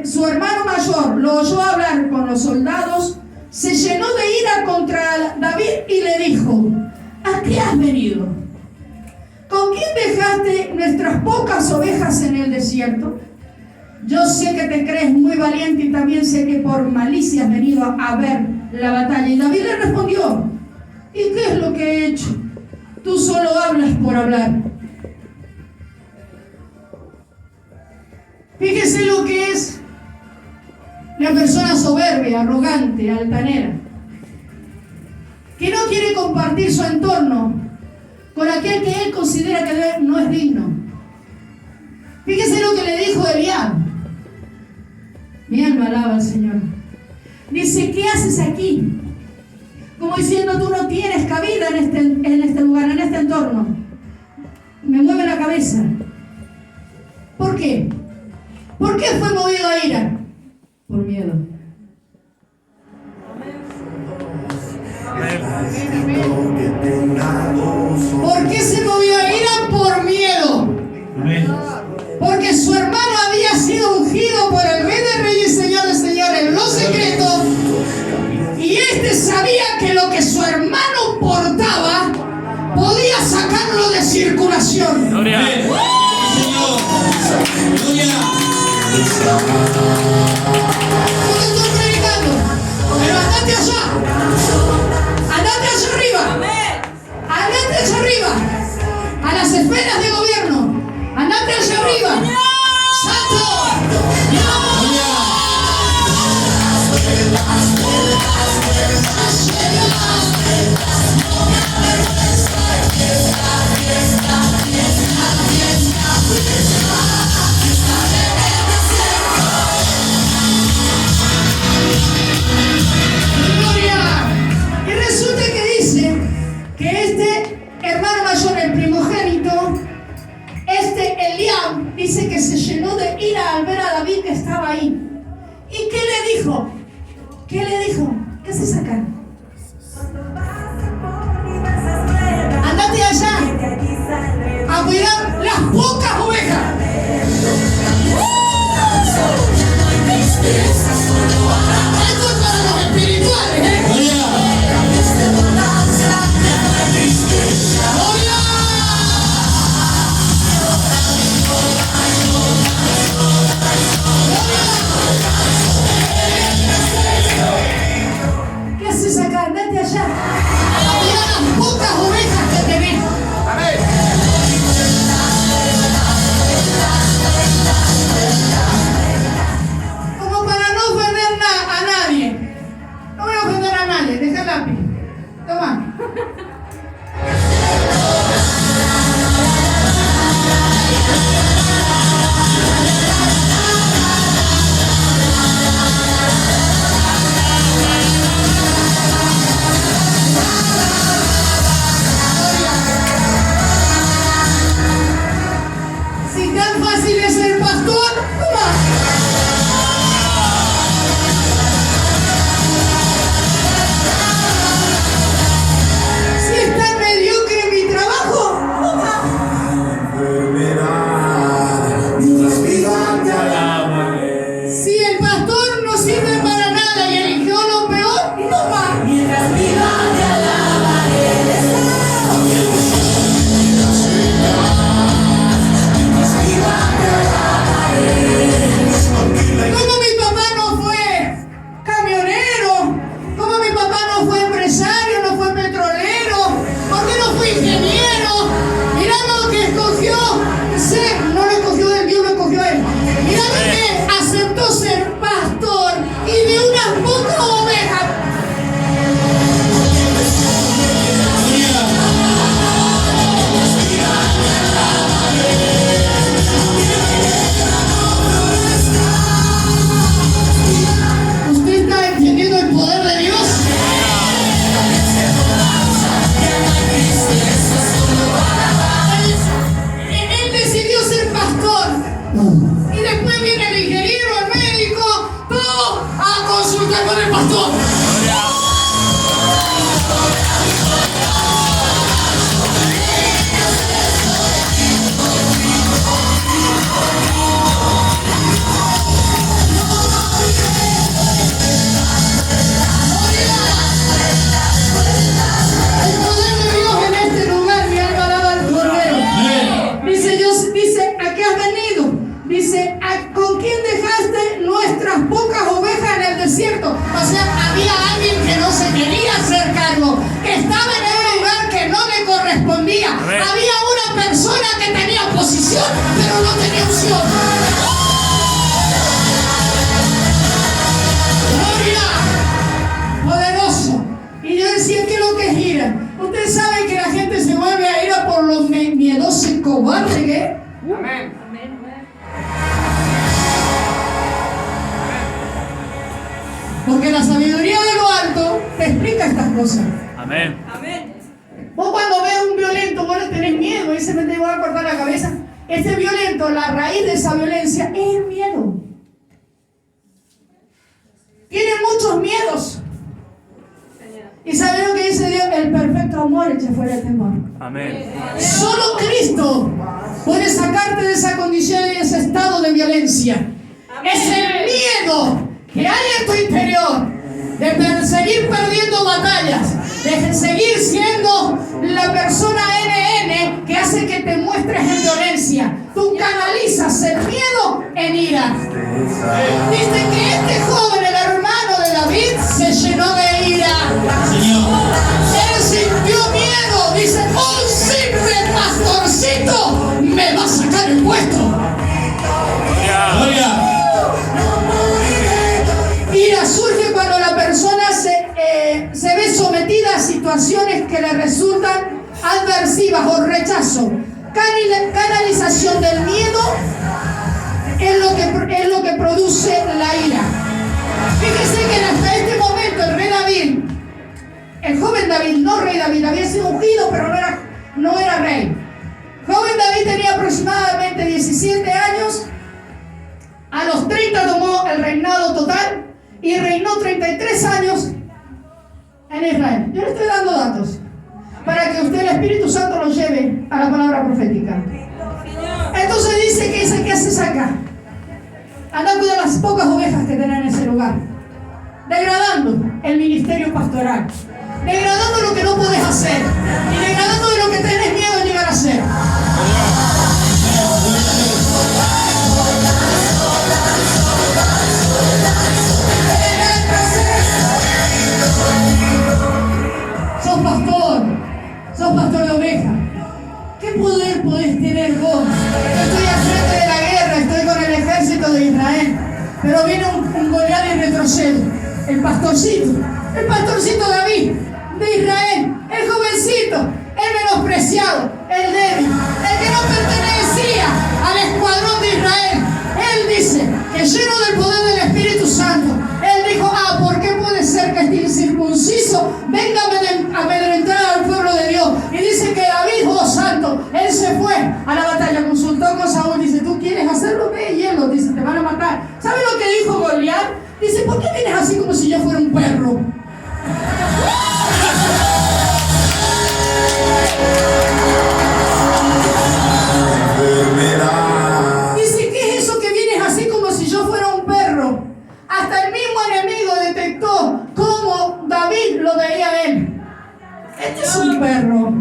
su hermano mayor lo oyó hablar con los soldados, se llenó de ira contra David y le dijo: ¿a qué has venido? ¿Con quién dejaste nuestras pocas ovejas en el desierto? Yo sé que te crees muy valiente y también sé que por malicia has venido a ver la batalla. Y David le respondió: ¿y qué es lo que he hecho? Tú solo hablas por hablar. Fíjese lo que es la persona soberbia, arrogante, altanera, que no quiere compartir su entorno con aquel que él considera que no es digno. Fíjese lo que le dijo Eliab. Mi alma alaba al Señor. Dice: ¿qué haces aquí? Como diciendo: tú no tienes cabida en este lugar, en este entorno. Me mueve la cabeza. ¿Por qué? ¿Por qué fue movido a ira? Por miedo. ¿Por qué se movió a ira? Por miedo. Porque su hermano había sido ungido por el Rey de Reyes y Señor de Señores en lo secreto, y este sabía que lo que su hermano portaba podía sacarlo de circulación. Gloria. Señor. Gloria. No te estoy predicando, pero andate allá. Andate allá arriba. Andate allá arriba. A las esferas de gobierno. Andate allá arriba. ¡Santo! Y resulta que dice que este hermano mayor, el primogénito, Eliab, dice que se llenó de ira al ver a David que estaba ahí. ¿Y qué le dijo? ¿Qué le dijo? ¿Qué se saca? Andate allá a cuidar las pocas ovejas. Esto es para los espirituales, ¿eh? Gloria. ¿Qué haces acá? Andate allá a cuidar las pocas ovejas que tenés. Como para no ofender a nadie. No voy a ofender a nadie. Deja el lápiz. Toma. Si tan fácil es ser pastor, toma. Si es tan mediocre mi trabajo, si el pastor no sirve para nada y eligió lo peor, toma. Como mi papá no fue camionero, como mi papá no fue empresario, no fue petrolero, ¿por qué no fue ingeniero? Mirá lo que escogió, no lo escogió él, Dios lo escogió a él. Mirá lo que aceptó ser pastor y de unas pocas ovejas. ¿Usted está entendiendo el poder de Dios? Él decidió ser pastor. Y después viene el ingeniero, el médico, todo a consultar con el pastor. ¿con quién dejaste nuestras pocas ovejas en el desierto? O sea, había alguien que no se quería hacer cargo, que estaba en un lugar que no le correspondía. Amén. Había una persona que tenía posición, pero no tenía unción. Gloria, poderoso. Y yo decía, ¿qué es lo que es ira? Ustedes saben que la gente se vuelve a ira por lo miedoso y cobarde que es. Amén. Porque la sabiduría de lo alto te explica estas cosas. Amén. Vos cuando ves un violento, vos le tenés miedo y se te va a cortar la cabeza. Ese violento, la raíz de esa violencia es el miedo. Tiene muchos miedos. ¿Y saben lo que dice Dios? El perfecto amor echa fuera el temor. Amén. Solo Cristo puede sacarte de esa condición y de ese estado de violencia. Es el miedo que hay en tu interior de seguir perdiendo batallas, de seguir siendo la persona NN que hace que te muestres en violencia. Tú canalizas el miedo en ira. Dice que este joven, el hermano de David, se llenó de ira. Señor. Él sintió miedo. Dice, un simple pastorcito me va a sacar el puesto. Gloria. Ira surge cuando la persona se ve sometida a situaciones que le resultan adversivas o rechazo. Canalización del miedo es lo que produce la ira. Fíjese que hasta este momento el rey David, el joven David, no rey David, había sido ungido pero no era rey. Joven David tenía aproximadamente 17 años. A los 30 tomó el reinado total y reinó 33 años en Israel. Yo le estoy dando datos para que usted, el Espíritu Santo, lo lleve a la palabra profética. Entonces dice que ¿qué haces acá? Anda a cuidar las pocas ovejas que tenés en ese lugar, degradando el ministerio pastoral, degradando lo que no podés hacer y degradando de lo que tenés miedo de llegar a hacer. Sos pastor de oveja. ¿Qué poder podés tener vos? Yo estoy al frente de la guerra, estoy con el ejército de Israel, pero viene un Goliat y retrocede. El pastorcito David de Israel, el jovencito, el menospreciado, el débil, el que no pertenecía al escuadrón de Israel. Él dice que lleno del poder del Espíritu Santo, él dijo, ¿por qué puede ser que este incircunciso venga a amedrentar al pueblo de Dios? Y dice que David, santo, él se fue a la batalla, consultó con Saúl, dice, ¿tú quieres hacerlo? Ve y él lo dice, te van a matar. ¿Sabe lo que dijo Goliat? Dice, ¿por qué vienes así como si yo fuera un perro? Dice, ¿qué es eso que vienes así como si yo fuera un perro? Hasta el mismo enemigo detectó cómo David lo veía a él. Este es un perro.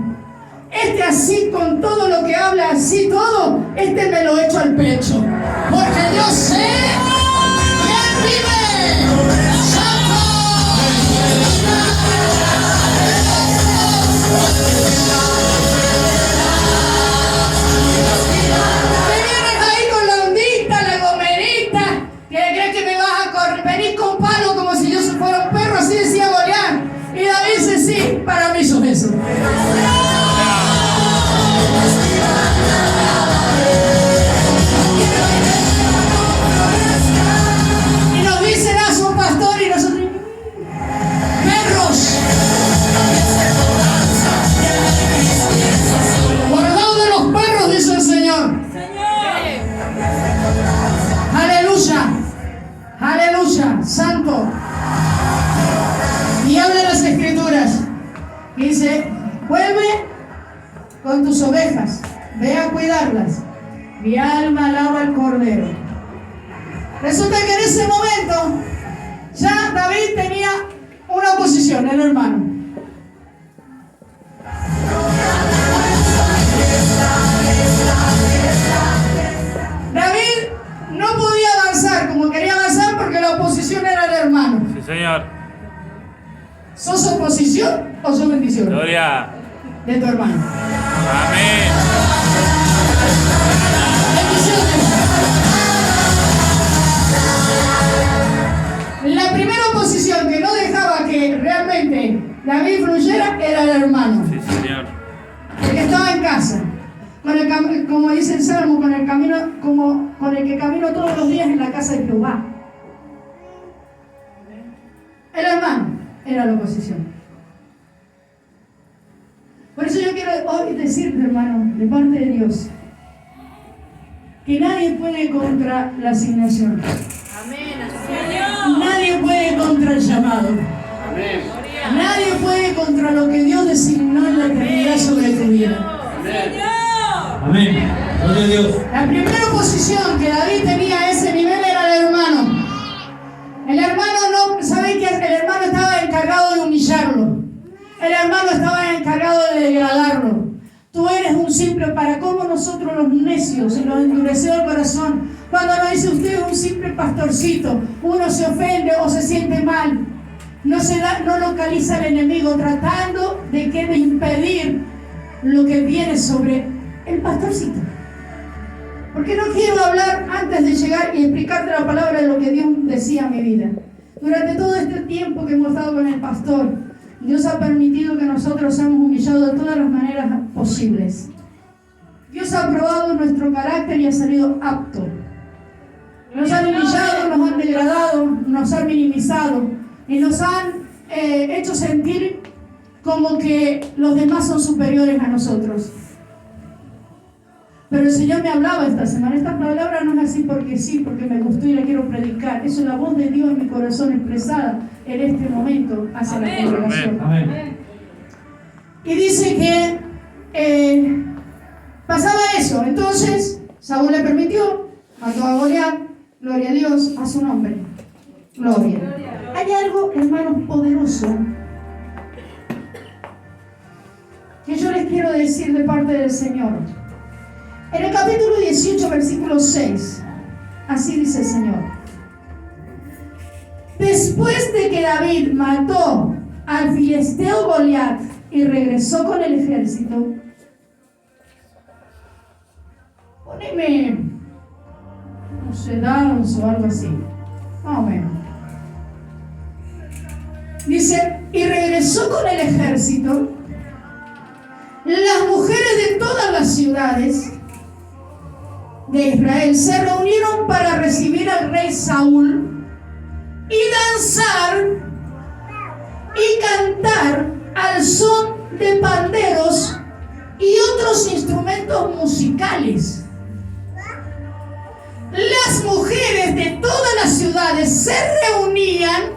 Este así, con todo lo que habla, así todo, este me lo echo al pecho. Porque yo sé quién vive. ¡Santo! Me vienes ahí con la ondita, la gomerita, que crees que me vas a venir con palo como si yo fuera un perro, así decía Goliat. Y David dice, sí, para mí sos eso. Y nos dicen, son pastor y nosotros, perros. Guardaos de los perros, dice el Señor. Aleluya. Aleluya. Santo. Y habla las Escrituras. Dice, vuelve con tus ovejas, ve a cuidarlas. Mi alma alaba al Cordero. Resulta que en ese momento ya David tenía una oposición, el hermano. David no podía avanzar avanzar como quería avanzar porque la oposición era el hermano. Sí, Señor. ¿Sos oposición o sos bendición? Gloria. De tu hermano. Amén. Bendiciones. La primera oposición que no dejaba que realmente David fluyera era el hermano. Sí, Señor. El que estaba en casa. Como dice el Salmo, con el que camino todos los días en la casa de Jehová. El hermano era la oposición. Por eso yo quiero hoy decirte, hermano, de parte de Dios, que nadie puede contra la asignación. Nadie puede contra el llamado. Nadie puede contra lo que Dios designó en la eternidad sobre tu vida. Amén. Gloria a Dios. La primera oposición que David tenía a ese nivel era el hermano. El hermano no, ¿saben qué? El hermano estaba encargado de humillarlo. El hermano estaba encargado de degradarlo. Tú eres un simple, para cómo nosotros los necios y nos endureció el corazón. Cuando nos dice usted es un simple pastorcito, uno se ofende o se siente mal. No localiza al enemigo tratando de impedir lo que viene sobre el pastorcito. Porque no quiero hablar antes de llegar y explicarte la palabra de lo que Dios decía a mi vida. Durante todo este tiempo que hemos estado con el pastor, Dios ha permitido que nosotros seamos humillados de todas las maneras posibles. Dios ha probado nuestro carácter y ha salido apto. Nos han humillado, nos han degradado, nos han minimizado y nos han hecho sentir como que los demás son superiores a nosotros. Pero el Señor me hablaba esta semana. Esta palabra no es así porque sí, porque me gustó y la quiero predicar. Es la voz de Dios en mi corazón expresada en este momento hacia la congregación. Amén. Y dice que pasaba eso. Entonces Saúl le permitió, mató a Goliat. Gloria a Dios, a su nombre. Gloria. Hay algo, hermanos, poderoso que yo les quiero decir de parte del Señor. En el capítulo 18, versículo 6, así dice el Señor. Después de que David mató al filisteo Goliat y regresó con el ejército, poneme, no sé, danzo o algo así, más o menos. Dice, y regresó con el ejército, las mujeres de todas las ciudades de Israel se reunieron para recibir al rey Saúl y danzar y cantar al son de panderos y otros instrumentos musicales. Las mujeres de todas las ciudades se reunían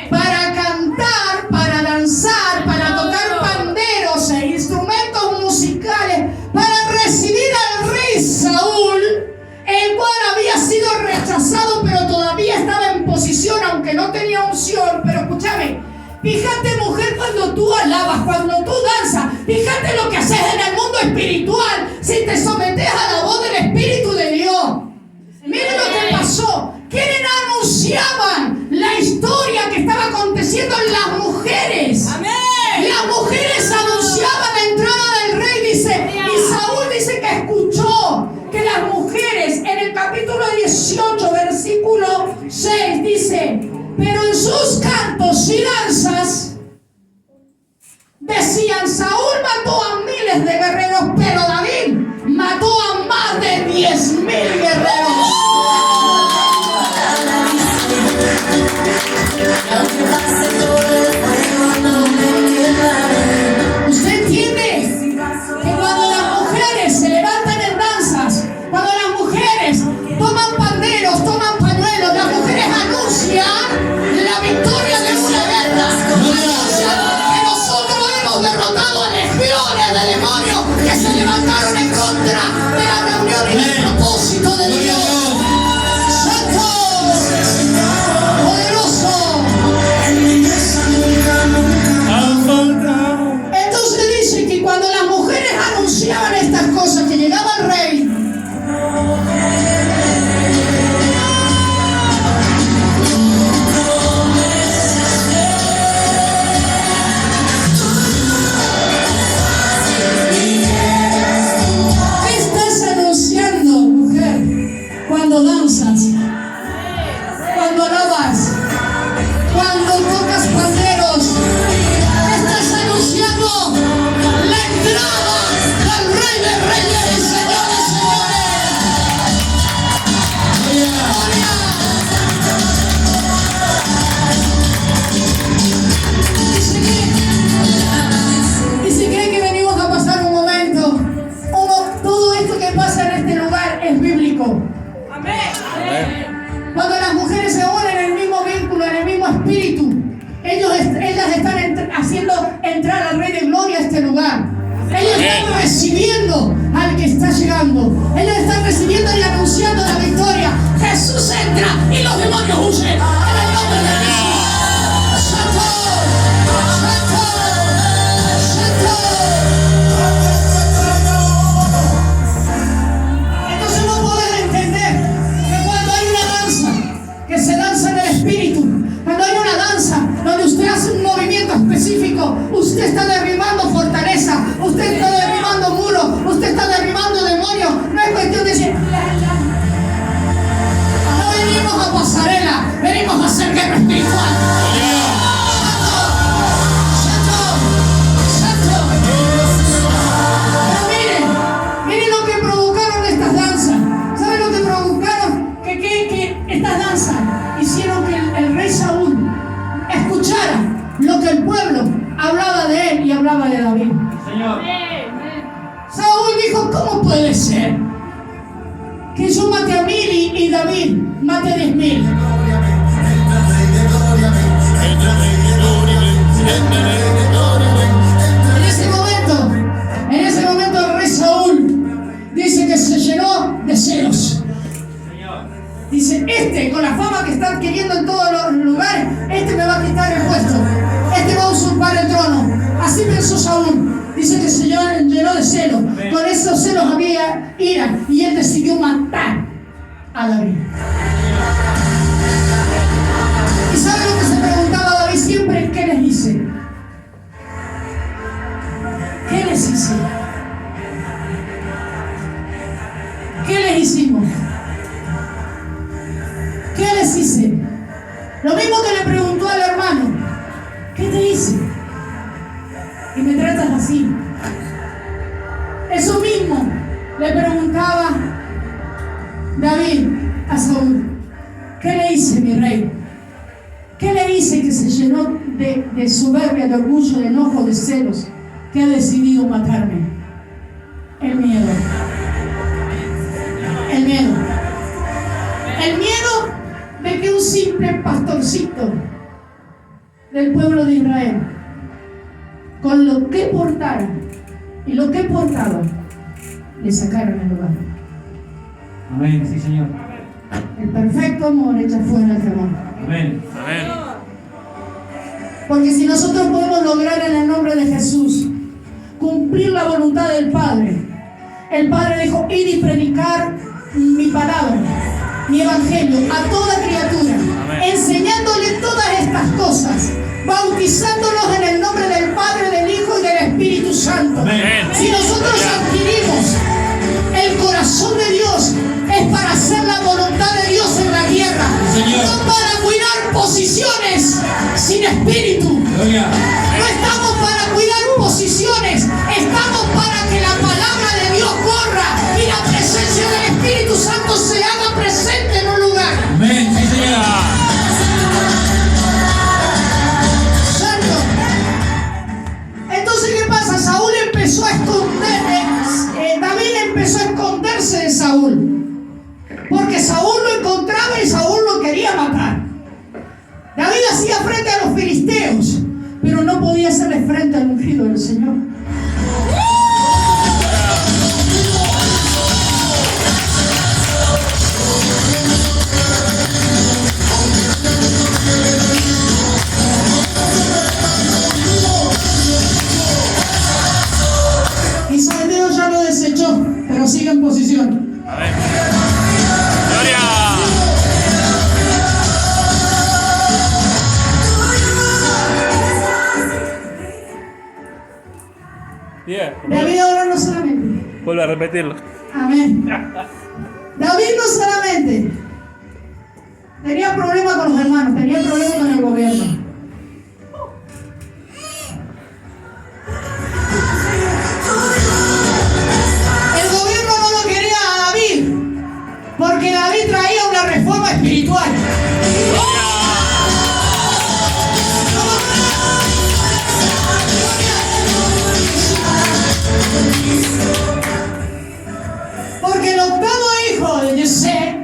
para cantar, para danzar, para tocar panderos e instrumentos musicales, para recibir al rey Saúl, el cual había sido rechazado, pero todavía estaba en posición, aunque no tenía unción. Pero escúchame, fíjate, mujer, cuando tú alabas, cuando tú danzas, fíjate lo que haces en el mundo espiritual, si te sometes a la voz del Espíritu de Dios. Miren lo que pasó. ¿Quiénes anunciaban la historia que estaba aconteciendo en las mujeres? Amén. Las mujeres anunciaban la entrada del rey, dice, y Saúl dice que escuchó que las mujeres, en el capítulo 18, versículo 6, dice, pero en sus cantos y danzas decían, Saúl mató a miles de guerreros, pero David mató a más de 10,000 guerreros. ¿Usted entiende que cuando las mujeres se levantan en danzas, cuando las mujeres toman panderos, toman pañuelos, las mujeres anuncian la victoria de una guerra, anuncian que nosotros hemos derrotado a legiones de demonios que se levantaron en contra de la reunión y del propósito de Dios? danzas, cuando alabas, cuando tocas panderos, estás anunciando la entrada del Rey de Reyes y Señor de Señores. ¡Gloria! Y si creen que venimos a pasar un momento, todo esto que pasa en este lugar es bíblico. Amén. Cuando las mujeres se unen en el mismo vínculo, en el mismo espíritu, ellas están haciendo entrar al Rey de Gloria a este lugar. Ellos están recibiendo al que está llegando. Ellos están recibiendo y anunciando la victoria. Jesús entra y los demonios huyen. En el nombre de Jesús. ¡Santo! ¡Santo! ¡Santo! Entonces no podés entender que cuando hay una danza que se danza en el espíritu, cuando hay una danza donde usted hace un movimiento específico, usted está derribando fortaleza, usted está derribando muros, usted está derribando demonios. No es cuestión de decir, no venimos a pasarela, venimos a hacer guerra espiritual. Santo, santo, pero miren lo que provocaron estas danzas. ¿Saben lo que provocaron? Que estas danzas hicieron que el rey Saúl escuchara lo que el pueblo hablaba de él y hablaba de David. Señor. Saúl dijo, ¿cómo puede ser que yo mate a 1000 y David mate 10.000? En ese momento el rey Saúl dice que se llenó de celos. Dice, con la fama que está adquiriendo en todos los lugares, me va a quitar el puesto. Va a usurpar el trono. Así pensó Saúl. Dice que se llenó de celos. Con esos celos había ira y él decidió matar a David. ¿Y sabe lo que se preguntaba David siempre? ¿Qué les hice? ¿Qué les hice? ¿Qué les hicimos? ¿Qué les hice? Lo mismo que le preguntó al hermano. ¿Qué te hice? Y me tratas así. Eso mismo le preguntaba David a Saúl. ¿Qué le hice, mi rey? ¿Qué le hice que se llenó de soberbia, de orgullo, de enojo, de celos, que ha decidido matarme? El miedo. El miedo. El miedo de que un simple pastorcito del pueblo de Israel, con lo que portara y lo que portaba, le sacaron el lugar. Amén, sí, Señor. El perfecto amor echa fuera el temor. Amén. Amén. Porque si nosotros podemos lograr en el nombre de Jesús cumplir la voluntad del Padre, el Padre dijo, ir y predicar mi palabra, mi evangelio a toda criatura, enseñándole todas estas cosas, bautizándolos en el nombre del Padre, del Hijo y del Espíritu Santo. Amén. Si nosotros adquirimos el corazón de Dios, es para hacer la voluntad de Dios en la tierra, Señor. no para cuidar posiciones sin espíritu. Gloria. No estamos para cuidar posiciones, estamos para que la palabra de Dios corra y la presencia del Espíritu Santo se haga presente en un lugar. Amén, sí, Señor. Santo. Entonces, ¿qué pasa? Saúl empezó a David empezó a esconderse de Saúl, porque Saúl lo encontraba y Saúl lo quería matar. David hacía frente a los filisteos, pero no podía hacerle frente al ungido del Señor. Y Samuel ya lo desechó, pero sigue en posición. Amén. Gloria. David ahora no solamente. Vuelve a repetirlo. Amén. David no solamente Tenía problemas con los hermanos, tenía problemas con el gobierno. El gobierno no lo quería a David, porque David traía una reforma espiritual. Porque el octavo hijo de Yesé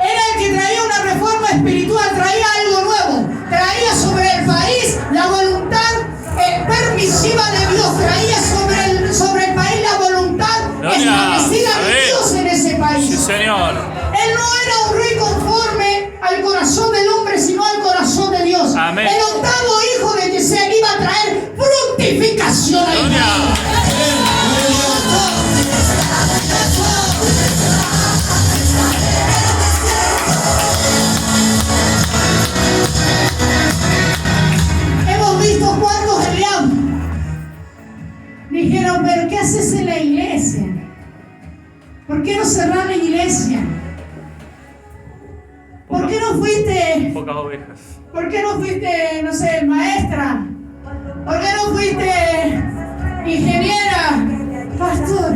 era el que traía una reforma espiritual, traía algo nuevo, traía sobre el país la voluntad permisiva de Dios, traía sobre el país la voluntad establecida de Dios en ese país. Sí, Señor. Él no era un rey conforme al corazón del hombre, sino al corazón de Dios. Amén. El octavo hijo de Yesé iba a traer fructificación a Israel. Hemos visto cuántos Eliab dijeron, pero ¿qué haces en la iglesia? ¿Por qué no cerrar la iglesia? ¿Por qué no fuiste? Pocas ovejas. ¿Por qué no fuiste, no sé, maestra? ¿Por qué no fuiste ingeniera? Pastor.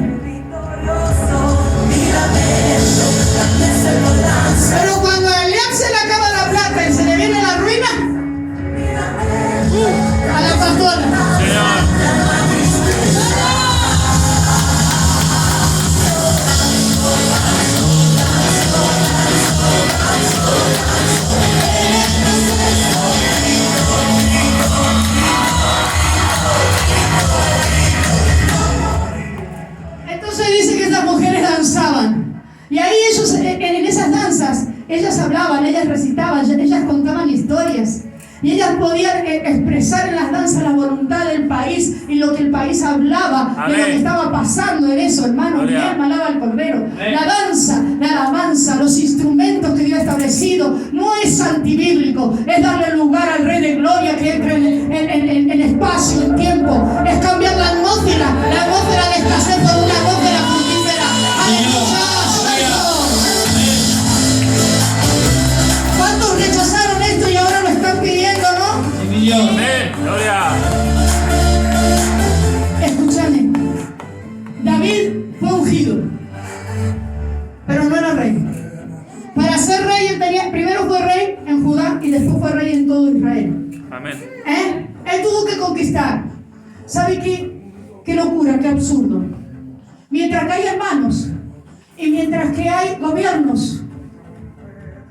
Pero cuando a Eliab se le acaba la plata y se le viene la ruina, a la pastora. Señor. Entonces dice que estas mujeres danzaban. Y ahí ellos, en esas danzas, ellas hablaban, ellas recitaban, ellas contaban historias. Y ellas podían expresar en las danzas la voluntad del país y lo que el país hablaba, de lo que estaba pasando en eso, hermano. Mi alma alaba al Cordero. La danza, la alabanza, los instrumentos que Dios ha establecido, no es antibíblico, es darle lugar al Rey de Gloria que entra en espacio, en tiempo. Es cambiar la atmósfera de escasez por una atmósfera fructífera. ¡Aleluya! ¿Cuántos rechazaron esto y ahora lo están pidiendo, no? Amén. Gloria. Escúchame. David fue ungido, pero no era rey. Para ser rey, primero fue rey en Judá y después fue rey en todo Israel. Amén. Él tuvo que conquistar. ¿Sabe qué? Qué locura, qué absurdo. Mientras que hay hermanos y mientras que hay gobiernos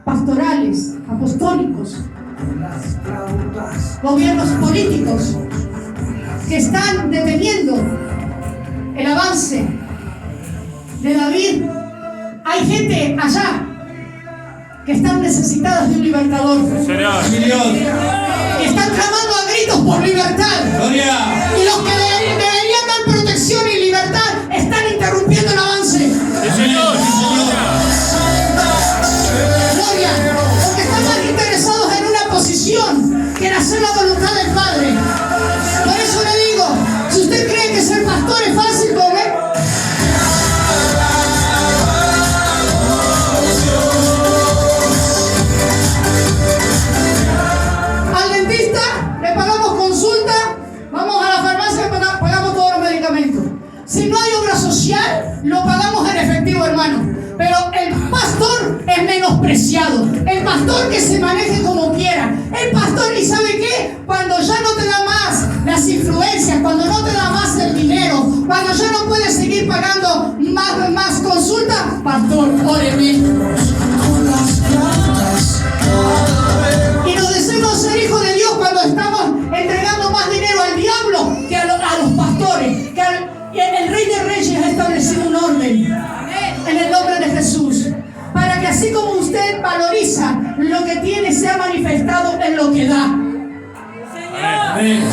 pastorales, apostólicos, gobiernos políticos que están deteniendo el avance de David, hay gente allá que están necesitadas de un libertador, Señor. que están clamando a gritos por libertad. Y los que deberían dar protección y libertad están interrumpiendo el avance. Sí, Señor. Gloria, porque están más interesados en una posición que en hacer la voluntad del Padre. Por eso le digo, si usted cree que ser pastor es fácil, comer. Al dentista le pagamos consulta, vamos a la farmacia y pagamos todos los medicamentos. Si no hay obra social, lo pagamos en efectivo, hermano. Pero el pastor es menospreciado. El pastor que se maneje como quiera. El pastor, ¿y sabe qué? Cuando ya no te da más las influencias, cuando no te da más el dinero, cuando ya no puedes seguir pagando más consulta, pastor, óreme. Y nos decimos ser hijos de Dios cuando estamos entregando más dinero al diablo que a los pastores. Y el Rey de Reyes ha establecido un orden en el nombre de Jesús, para que así como usted valoriza lo que tiene, sea manifestado en lo que da. Amén.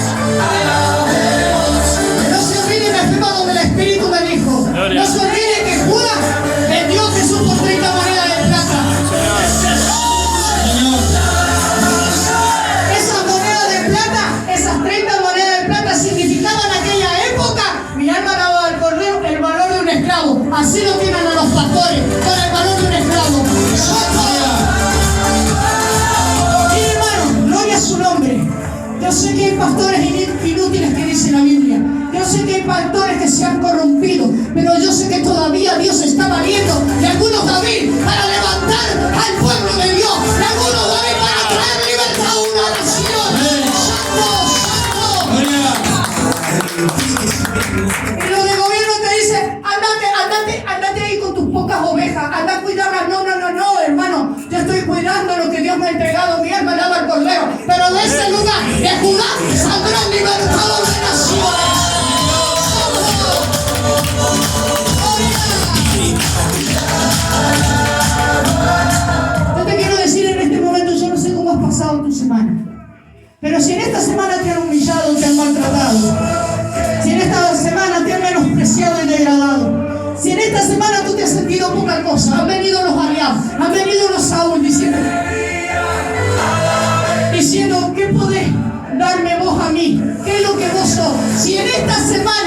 No se olvide, me fui donde el Espíritu me dijo. No se olvide que Judas vendió a Jesús por 30 monedas de plata. Esas monedas de plata, esas 30 monedas de plata significaban en aquella época, mi alma alaba al Cordero, el valor de un esclavo. Así lo tienen a los pastores, con el valor de un esclavo. pero yo sé que todavía Dios está valiendo. Y algunos David para levantar al pueblo de Dios. Y algunos David para traer libertad a una nación. ¡Santo! Y los de gobierno te dicen, andate ahí con tus pocas ovejas, anda a cuidarlas. No, hermano, yo estoy cuidando lo que Dios me ha entregado, mi alma alaba al Cordero. Pero de ese lugar, de Judá, saldrán libertados de naciones. Yo te quiero decir en este momento, yo no sé cómo has pasado tu semana, pero si en esta semana te han humillado, te han maltratado, si en esta semana te han menospreciado y degradado, si en esta semana tú te has sentido poca cosa, han venido los aliados, han venido los Saúl diciendo, ¿qué podés darme vos a mí? ¿Qué es lo que vos sos? Si en esta semana